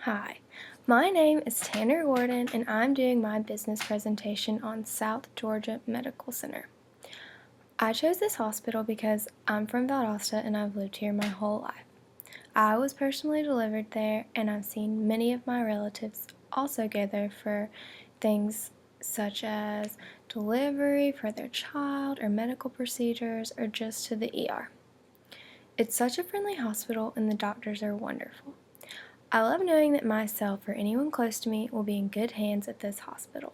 Hi, my name is Tanner Gordon, and I'm doing my business presentation on South Georgia Medical Center. I chose this hospital because I'm from Valdosta and I've lived here my whole life. I was personally delivered there, and I've seen many of my relatives also go there for things such as delivery for their child, or medical procedures, or just to the ER. It's such a friendly hospital, and the doctors are wonderful. I love knowing that myself or anyone close to me will be in good hands at this hospital.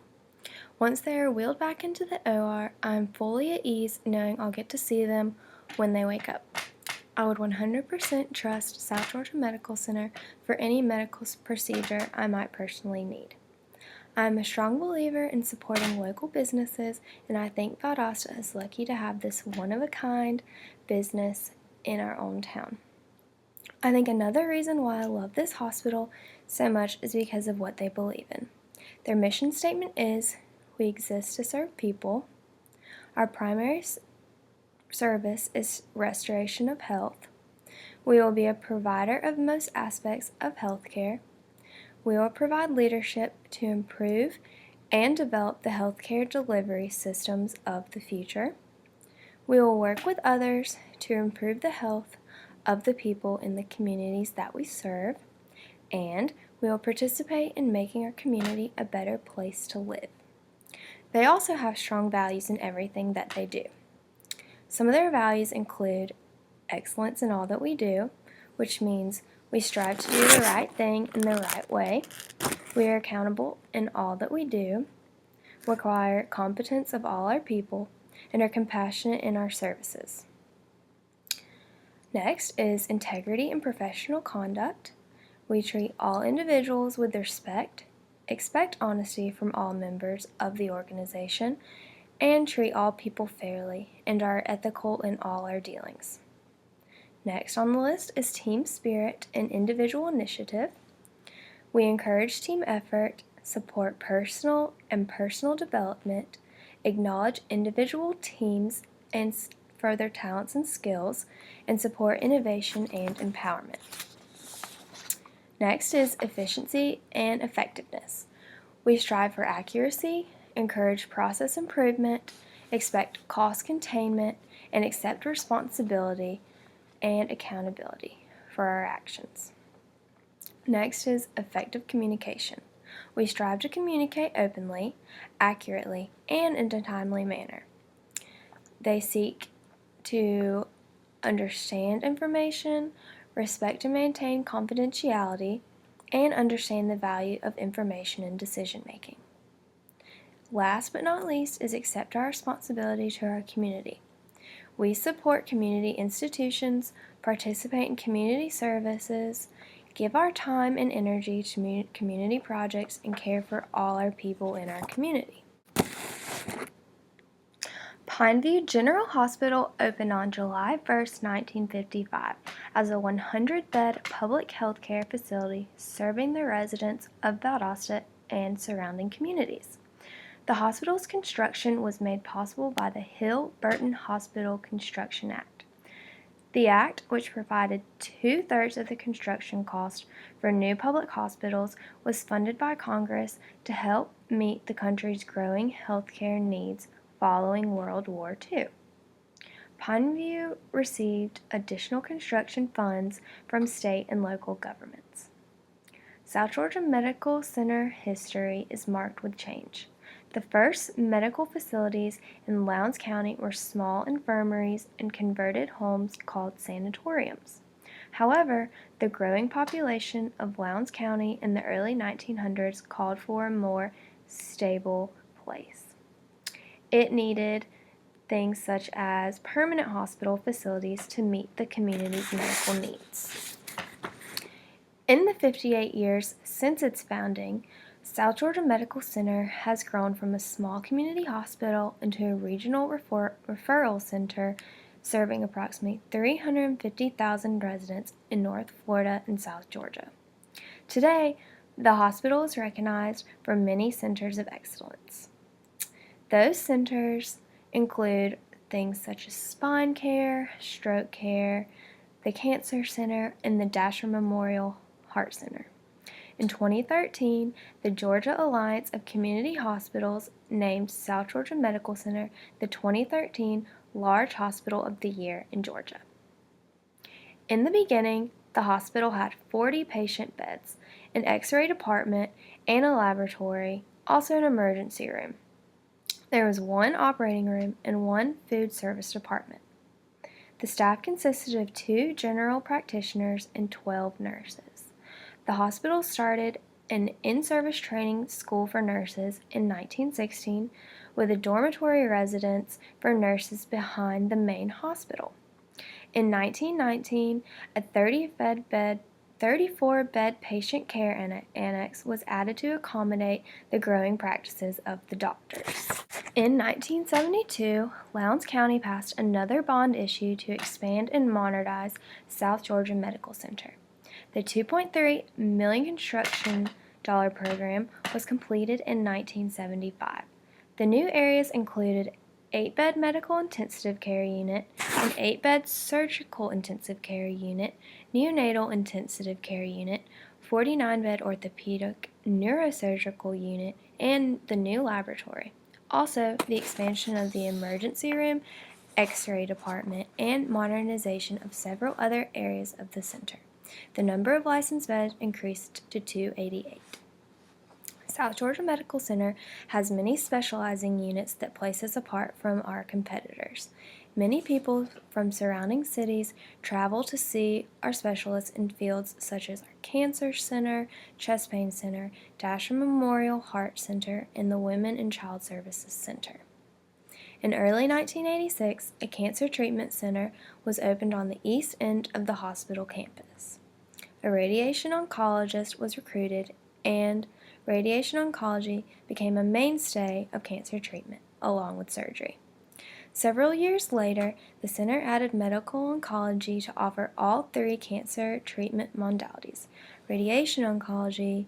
Once they are wheeled back into the OR, I'm fully at ease knowing I'll get to see them when they wake up. I would 100% trust South Georgia Medical Center for any medical procedure I might personally need. I'm a strong believer in supporting local businesses, and I think Valdosta is lucky to have this one-of-a-kind business in our own town. I think another reason why I love this hospital so much is because of what they believe in. Their mission statement is, "We exist to serve people." Our primary service is restoration of health. We will be a provider of most aspects of healthcare. We will provide leadership to improve and develop the healthcare delivery systems of the future. We will work with others to improve the health of the people in the communities that we serve, and we will participate in making our community a better place to live. They also have strong values in everything that they do. Some of their values include excellence in all that we do, which means we strive to do the right thing in the right way. We are accountable in all that we do, require competence of all our people, and are compassionate in our services. Next is integrity and professional conduct. We treat all individuals with respect, expect honesty from all members of the organization, and treat all people fairly, and are ethical in all our dealings. Next on the list is team spirit and individual initiative. We encourage team effort, support personal development, acknowledge individual teams and further talents and skills, and support innovation and empowerment. Next is efficiency and effectiveness. We strive for accuracy, encourage process improvement, expect cost containment, and accept responsibility and accountability for our actions. Next is effective communication. We strive to communicate openly, accurately, and in a timely manner. They seek to understand information, respect and maintain confidentiality, and understand the value of information in decision making. Last but not least is accept our responsibility to our community. We support community institutions, participate in community services, give our time and energy to community projects, and care for all our people in our community. Pineview General Hospital opened on July 1st, 1955, as a 100-bed public health care facility serving the residents of Valdosta and surrounding communities. The hospital's construction was made possible by the Hill-Burton Hospital Construction Act. The act, which provided 2/3 of the construction cost for new public hospitals, was funded by Congress to help meet the country's growing healthcare needs following World War II. Pineview received additional construction funds from state and local governments. South Georgia Medical Center history is marked with change. The first medical facilities in Lowndes County were small infirmaries and converted homes called sanatoriums. However, the growing population of Lowndes County in the early 1900s called for a more stable place. It needed things such as permanent hospital facilities to meet the community's medical needs. In the 58 years since its founding, South Georgia Medical Center has grown from a small community hospital into a regional referral center serving approximately 350,000 residents in North Florida and South Georgia. Today, the hospital is recognized for many centers of excellence. Those centers include things such as spine care, stroke care, the Cancer Center, and the Dasher Memorial Heart Center. In 2013, the Georgia Alliance of Community Hospitals named South Georgia Medical Center the 2013 Large Hospital of the Year in Georgia. In the beginning, the hospital had 40 patient beds, an X-ray department, and a laboratory, also an emergency room. There was one operating room and one food service department. The staff consisted of 2 general practitioners and 12 nurses. The hospital started an in-service training school for nurses in 1916 with a dormitory residence for nurses behind the main hospital. In 1919, a 34-bed patient care annex was added to accommodate the growing practices of the doctors. In 1972, Lowndes County passed another bond issue to expand and modernize South Georgia Medical Center. The $2.3 million construction program was completed in 1975. The new areas included 8-bed medical intensive care unit, an 8-bed surgical intensive care unit, neonatal intensive care unit, 49-bed orthopedic neurosurgical unit, and the new laboratory. Also, the expansion of the emergency room, X-ray department, and modernization of several other areas of the center. The number of licensed beds increased to 288. South Georgia Medical Center has many specializing units that place us apart from our competitors. Many people from surrounding cities travel to see our specialists in fields such as our Cancer Center, Chest Pain Center, Dasher Memorial Heart Center, and the Women and Child Services Center. In early 1986, a cancer treatment center was opened on the east end of the hospital campus. A radiation oncologist was recruited, and radiation oncology became a mainstay of cancer treatment, along with surgery. Several years later, the center added medical oncology to offer all 3 cancer treatment modalities: radiation oncology,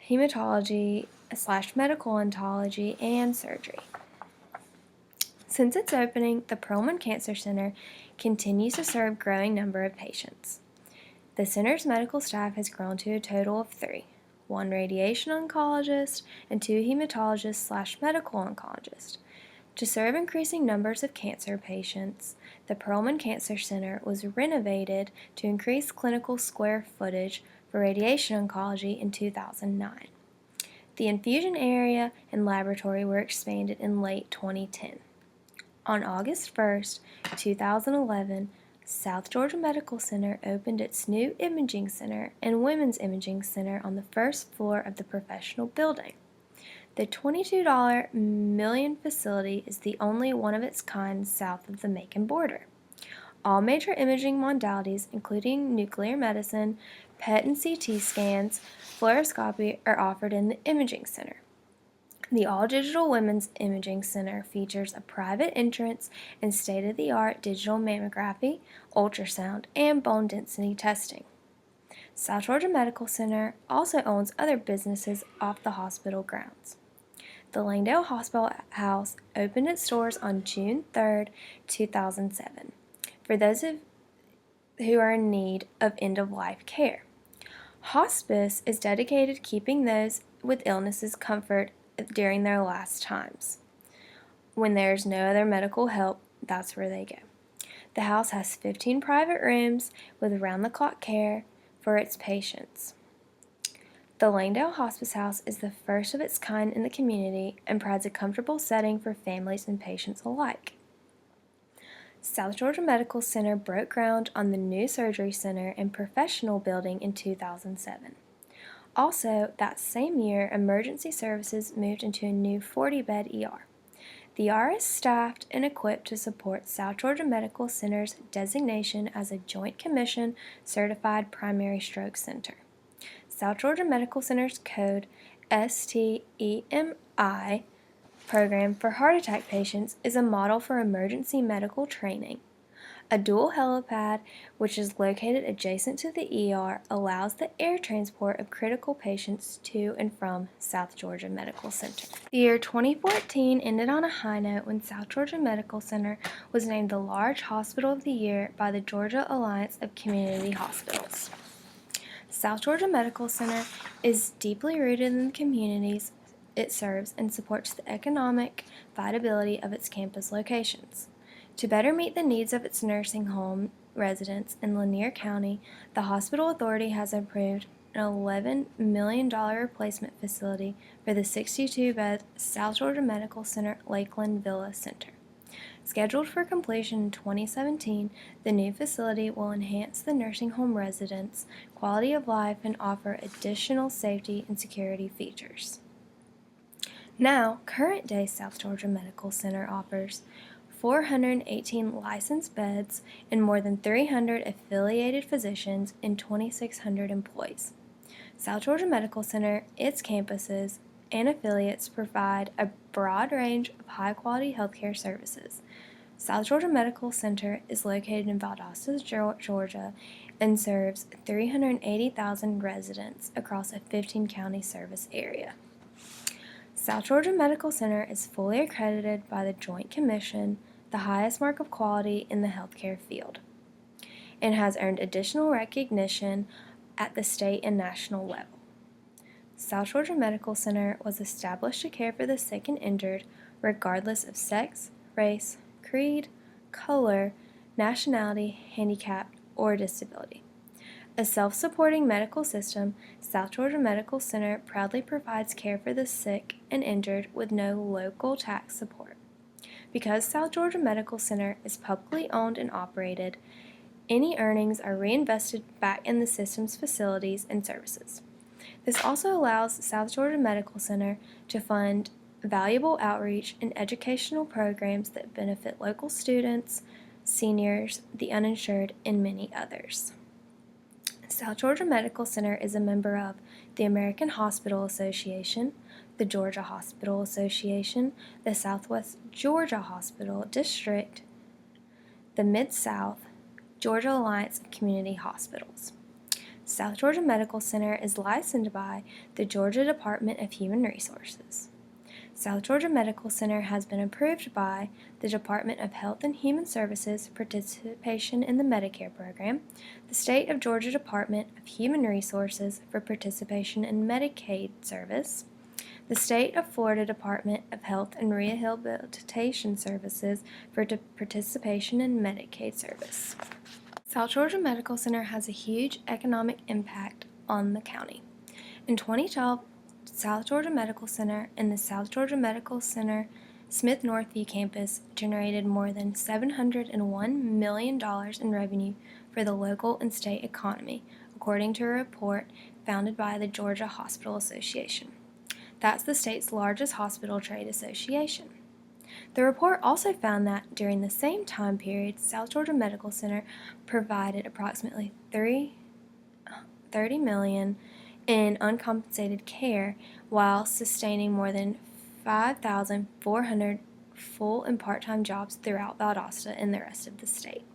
hematology/medical oncology, and surgery. Since its opening, the Perlman Cancer Center continues to serve a growing number of patients. The center's medical staff has grown to a total of 3, 1 radiation oncologist and 2 hematologists/medical oncologists. To serve increasing numbers of cancer patients, the Perlman Cancer Center was renovated to increase clinical square footage for radiation oncology in 2009. The infusion area and laboratory were expanded in late 2010. On August 1, 2011, South Georgia Medical Center opened its new imaging center and women's imaging center on the first floor of the professional building. The $22 million facility is the only one of its kind south of the Macon border. All major imaging modalities, including nuclear medicine, PET and CT scans, fluoroscopy, are offered in the imaging center. The all-digital Women's Imaging Center features a private entrance and state-of-the-art digital mammography, ultrasound, and bone density testing. South Georgia Medical Center also owns other businesses off the hospital grounds. The Langdale Hospital House opened its doors on June 3, 2007, for those who are in need of end-of-life care. Hospice is dedicated to keeping those with illnesses comfort during their last times. When there's no other medical help, that's where they go. The house has 15 private rooms with round-the-clock care for its patients. The Langdale Hospice House is the first of its kind in the community and provides a comfortable setting for families and patients alike. South Georgia Medical Center broke ground on the new surgery center and professional building in 2007. Also, that same year, emergency services moved into a new 40-bed ER. The ER is staffed and equipped to support South Georgia Medical Center's designation as a Joint Commission Certified Primary Stroke Center. South Georgia Medical Center's code STEMI program for heart attack patients is a model for emergency medical training. A dual helipad, which is located adjacent to the ER, allows the air transport of critical patients to and from South Georgia Medical Center. The year 2014 ended on a high note when South Georgia Medical Center was named the Large Hospital of the Year by the Georgia Alliance of Community Hospitals. South Georgia Medical Center is deeply rooted in the communities it serves and supports the economic viability of its campus locations. To better meet the needs of its nursing home residents in Lanier County, the Hospital Authority has approved an $11 million replacement facility for the 62-bed South Georgia Medical Center Lakeland Villa Center. Scheduled for completion in 2017, the new facility will enhance the nursing home residents' quality of life and offer additional safety and security features. Now, current-day South Georgia Medical Center offers 418 licensed beds and more than 300 affiliated physicians and 2,600 employees. South Georgia Medical Center, its campuses, and affiliates provide a broad range of high-quality healthcare services. South Georgia Medical Center is located in Valdosta, Georgia, and serves 380,000 residents across a 15-county service area. South Georgia Medical Center is fully accredited by the Joint Commission, the highest mark of quality in the healthcare field, and has earned additional recognition at the state and national level. South Georgia Medical Center was established to care for the sick and injured regardless of sex, race, creed, color, nationality, handicap, or disability. A self-supporting medical system, South Georgia Medical Center proudly provides care for the sick and injured with no local tax support. Because South Georgia Medical Center is publicly owned and operated, any earnings are reinvested back in the system's facilities and services. This also allows South Georgia Medical Center to fund valuable outreach and educational programs that benefit local students, seniors, the uninsured, and many others. South Georgia Medical Center is a member of the American Hospital Association, the Georgia Hospital Association, the Southwest Georgia Hospital District, the Mid-South Georgia Alliance of Community Hospitals. South Georgia Medical Center is licensed by the Georgia Department of Human Resources. South Georgia Medical Center has been approved by the Department of Health and Human Services for participation in the Medicare program, the State of Georgia Department of Human Resources for participation in Medicaid service, the State of Florida Department of Health and Rehabilitation Services for participation in Medicaid service. South Georgia Medical Center has a huge economic impact on the county. In 2012, South Georgia Medical Center and the South Georgia Medical Center Smith Northview campus generated more than $701 million in revenue for the local and state economy, according to a report founded by the Georgia Hospital Association. That's the state's largest hospital trade association. The report also found that during the same time period, South Georgia Medical Center provided approximately $30 million in uncompensated care while sustaining more than 5,400 full and part-time jobs throughout Valdosta and the rest of the state.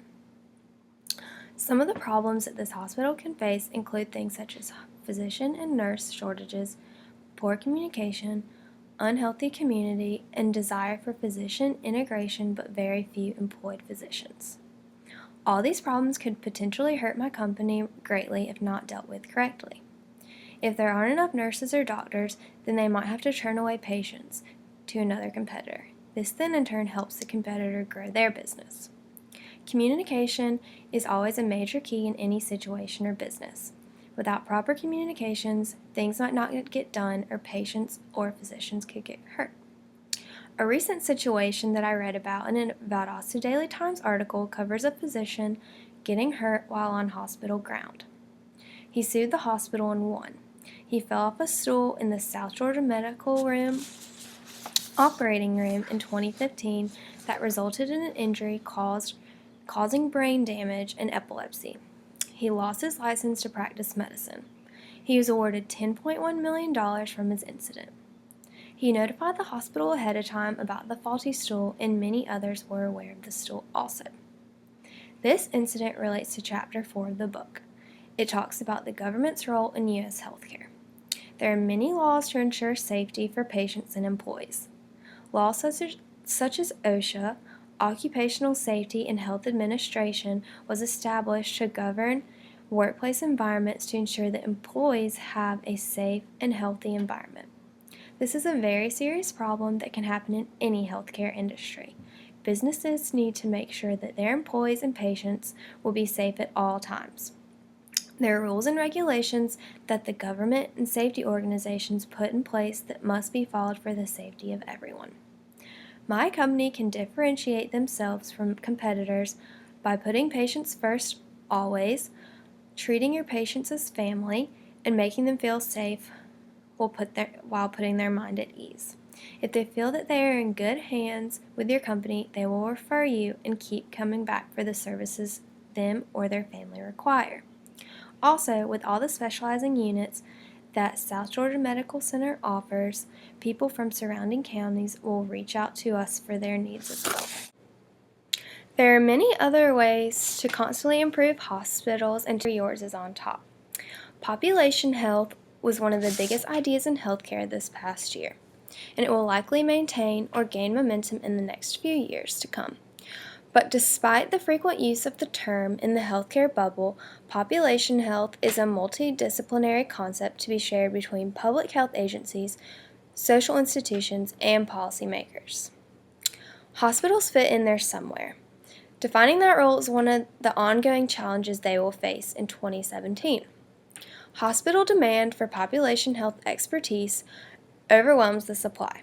Some of the problems that this hospital can face include things such as physician and nurse shortages, poor communication, unhealthy community, and desire for physician integration but very few employed physicians. All these problems could potentially hurt my company greatly if not dealt with correctly. If there aren't enough nurses or doctors, then they might have to turn away patients to another competitor. This then in turn helps the competitor grow their business. Communication is always a major key in any situation or business. Without proper communications, things might not get done or patients or physicians could get hurt. A recent situation that I read about in a Valdosta Daily Times article covers a physician getting hurt while on hospital ground. He sued the hospital and won. He fell off a stool in the South Georgia Medical operating room in 2015 that resulted in an injury causing brain damage and epilepsy. He lost his license to practice medicine. He was awarded $10.1 million from his incident. He notified the hospital ahead of time about the faulty stool, and many others were aware of the stool also. This incident relates to Chapter 4 of the book. It talks about the government's role in U.S. healthcare. There are many laws to ensure safety for patients and employees. Laws such as OSHA, Occupational Safety and Health Administration, was established to govern workplace environments to ensure that employees have a safe and healthy environment. This is a very serious problem that can happen in any healthcare industry. Businesses need to make sure that their employees and patients will be safe at all times. There are rules and regulations that the government and safety organizations put in place that must be followed for the safety of everyone. My company can differentiate themselves from competitors by putting patients first always, treating your patients as family, and making them feel safe while putting their mind at ease. If they feel that they are in good hands with your company, they will refer you and keep coming back for the services them or their family require. Also, with all the specializing units that South Georgia Medical Center offers, people from surrounding counties will reach out to us for their needs as well. There are many other ways to constantly improve hospitals, and yours is on top. Population health was one of the biggest ideas in healthcare this past year, and it will likely maintain or gain momentum in the next few years to come. But despite the frequent use of the term in the healthcare bubble, population health is a multidisciplinary concept to be shared between public health agencies, social institutions, and policymakers. Hospitals fit in there somewhere. Defining that role is one of the ongoing challenges they will face in 2017. Hospital demand for population health expertise overwhelms the supply.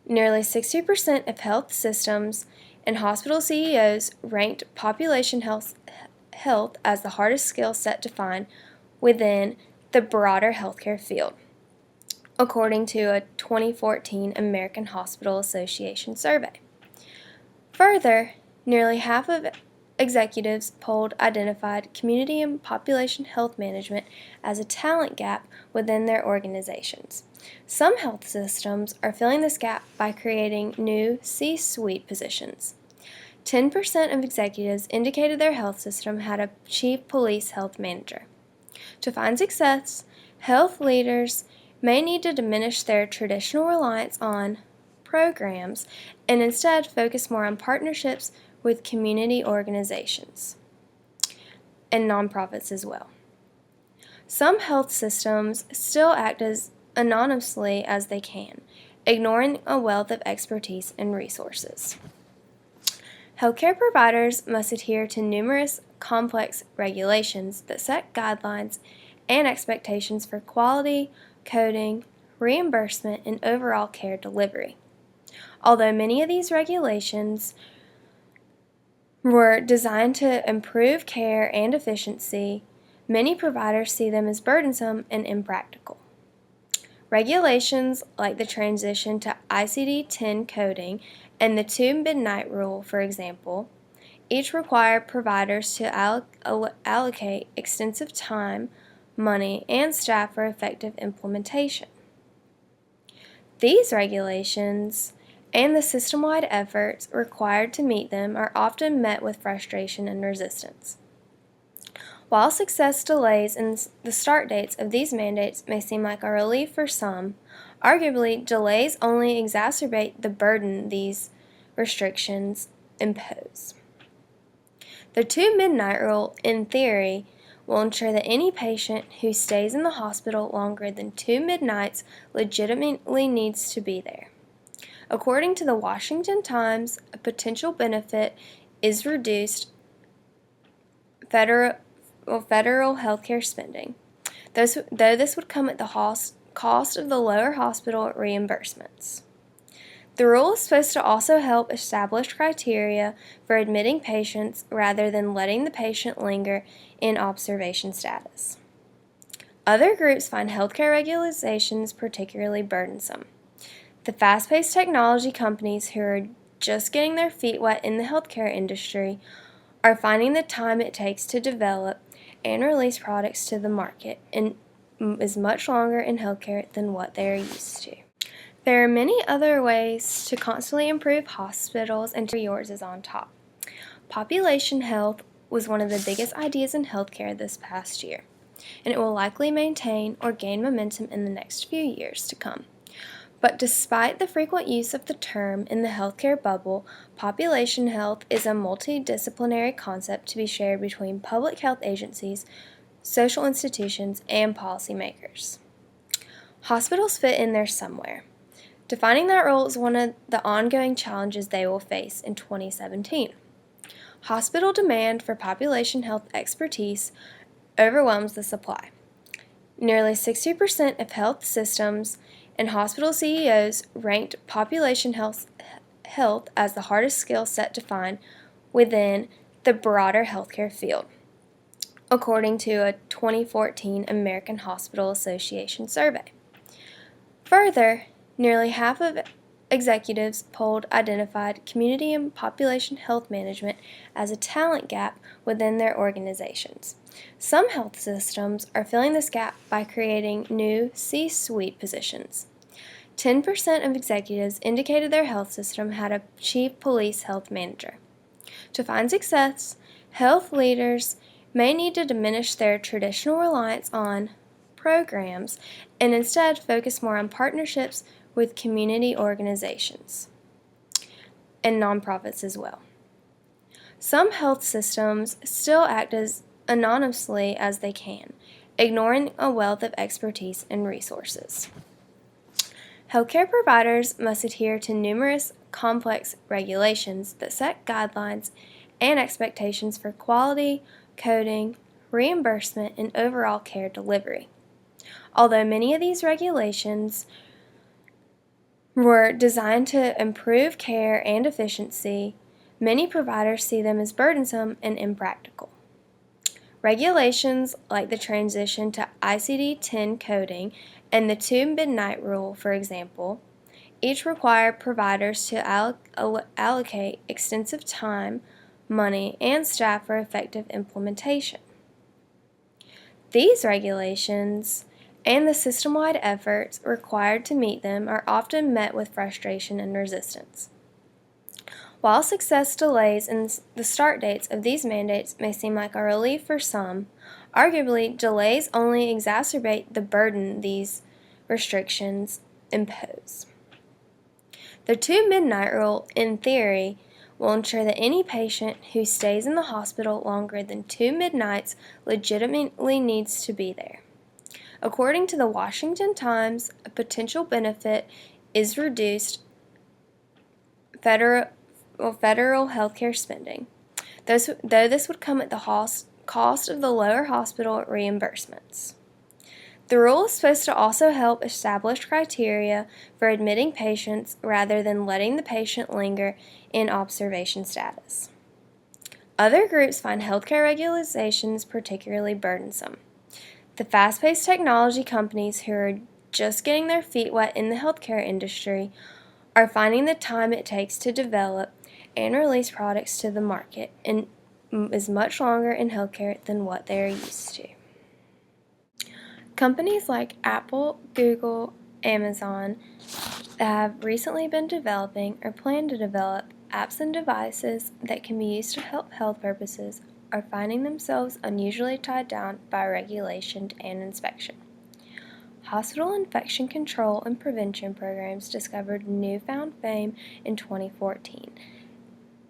Nearly 60% of health systems and hospital CEOs ranked population health as the hardest skill set to find within the broader healthcare field, according to a 2014 American Hospital Association survey. Further, nearly half of executives polled identified community and population health management as a talent gap within their organizations. Some health systems are filling this gap by creating new C-suite positions. 10% of executives indicated their health system had a chief police health manager. To find success, health leaders may need to diminish their traditional reliance on programs and instead focus more on partnerships with community organizations and nonprofits as well. Some health systems still act as anonymously as they can, ignoring a wealth of expertise and resources. Healthcare providers must adhere to numerous complex regulations that set guidelines and expectations for quality, coding, reimbursement, and overall care delivery. Although many of these regulations were designed to improve care and efficiency, many providers see them as burdensome and impractical. Regulations like the transition to ICD-10 coding and the Two-Midnight Rule, for example, each require providers to allocate extensive time, money, and staff for effective implementation. These regulations and the system-wide efforts required to meet them are often met with frustration and resistance. While success delays in the start dates of these mandates may seem like a relief for some, arguably delays only exacerbate the burden these restrictions impose. The Two-Midnight Rule, in theory, will ensure that any patient who stays in the hospital longer than 2 midnights legitimately needs to be there. According to the Washington Times, a potential benefit is reduced federal healthcare spending, though this would come at the cost of the lower hospital reimbursements. The rule is supposed to also help establish criteria for admitting patients rather than letting the patient linger in observation status. Other groups find healthcare regulations particularly burdensome. The fast-paced technology companies who are just getting their feet wet in the healthcare industry are finding the time it takes to develop and release products to the market is much longer in healthcare than what they are used to. There are many other ways to constantly improve hospitals, and yours is on top. Population health was one of the biggest ideas in healthcare this past year, and it will likely maintain or gain momentum in the next few years to come. But despite the frequent use of the term in the healthcare bubble, population health is a multidisciplinary concept to be shared between public health agencies, social institutions, and policymakers. Hospitals fit in there somewhere. Defining that role is one of the ongoing challenges they will face in 2017. Hospital demand for population health expertise overwhelms the supply. Nearly 60% of health systems and hospital CEOs ranked population health as the hardest skill set to find within the broader healthcare field, according to a 2014 American Hospital Association survey. Further, nearly half of executives polled identified community and population health management as a talent gap within their organizations. Some health systems are filling this gap by creating new C-suite positions. 10% of executives indicated their health system had a chief police health manager. To find success, health leaders may need to diminish their traditional reliance on programs and instead focus more on partnerships with community organizations and nonprofits as well. Some health systems still act as anonymously as they can, ignoring a wealth of expertise and resources. Healthcare providers must adhere to numerous complex regulations that set guidelines and expectations for quality, coding, reimbursement, and overall care delivery. Although many of these regulations were designed to improve care and efficiency, many providers see them as burdensome and impractical. Regulations like the transition to ICD-10 coding and the Two-Midnight Rule, for example, each require providers to allocate extensive time, money, and staff for effective implementation. These regulations and the system-wide efforts required to meet them are often met with frustration and resistance. While success delays in the start dates of these mandates may seem like a relief for some, arguably delays only exacerbate the burden these restrictions impose. The Two-Midnight Rule, in theory, will ensure that any patient who stays in the hospital longer than 2 midnights legitimately needs to be there. According to the Washington Times, a potential benefit is reduced federal healthcare spending, though this would come at the cost of the lower hospital reimbursements. The rule is supposed to also help establish criteria for admitting patients rather than letting the patient linger in observation status. Other groups find healthcare regulations particularly burdensome. The fast-paced technology companies who are just getting their feet wet in the healthcare industry are finding the time it takes to develop and release products to the market is much longer in healthcare than what they are used to. Companies like Apple, Google, Amazon have recently been developing or plan to develop apps and devices that can be used to help health purposes are finding themselves unusually tied down by regulation and inspection. Hospital infection control and prevention programs discovered newfound fame in 2014,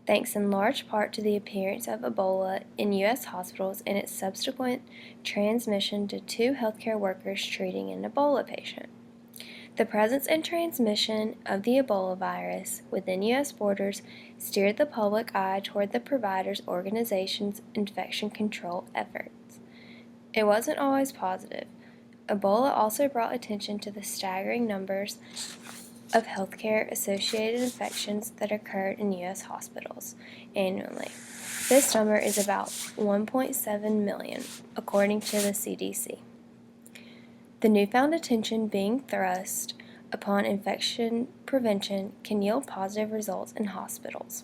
thanks in large part to the appearance of Ebola in U.S. hospitals and its subsequent transmission to 2 healthcare workers treating an Ebola patient. The presence and transmission of the Ebola virus within U.S. borders steered the public eye toward the providers' organization's infection control efforts. It wasn't always positive. Ebola also brought attention to the staggering numbers of healthcare-associated infections that occurred in U.S. hospitals annually. This number is about 1.7 million, according to the CDC. The newfound attention being thrust upon infection prevention can yield positive results in hospitals.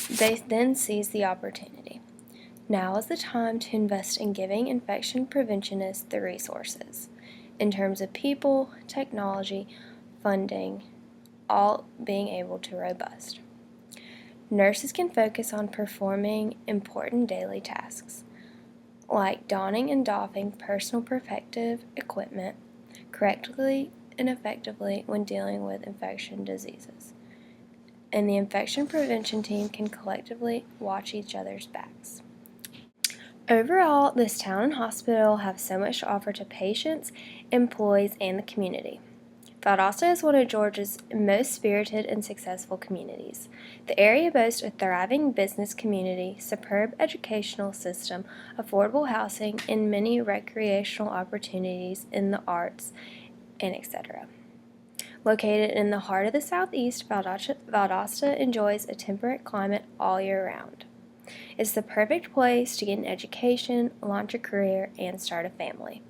They then seize the opportunity. Now is the time to invest in giving infection preventionists the resources, in terms of people, technology, funding, all being able to robust. Nurses can focus on performing important daily tasks, like donning and doffing personal protective equipment correctly and effectively when dealing with infection diseases. And the infection prevention team can collectively watch each other's backs. Overall, this town and hospital have so much to offer to patients, employees, and the community. Valdosta is one of Georgia's most spirited and successful communities. The area boasts a thriving business community, superb educational system, affordable housing, and many recreational opportunities in the arts, and etc. Located in the heart of the Southeast, Valdosta enjoys a temperate climate all year round. It's the perfect place to get an education, launch a career, and start a family.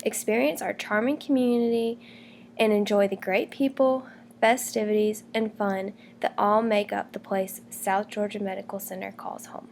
Experience our charming community and enjoy the great people, festivities, and fun that all make up the place South Georgia Medical Center calls home.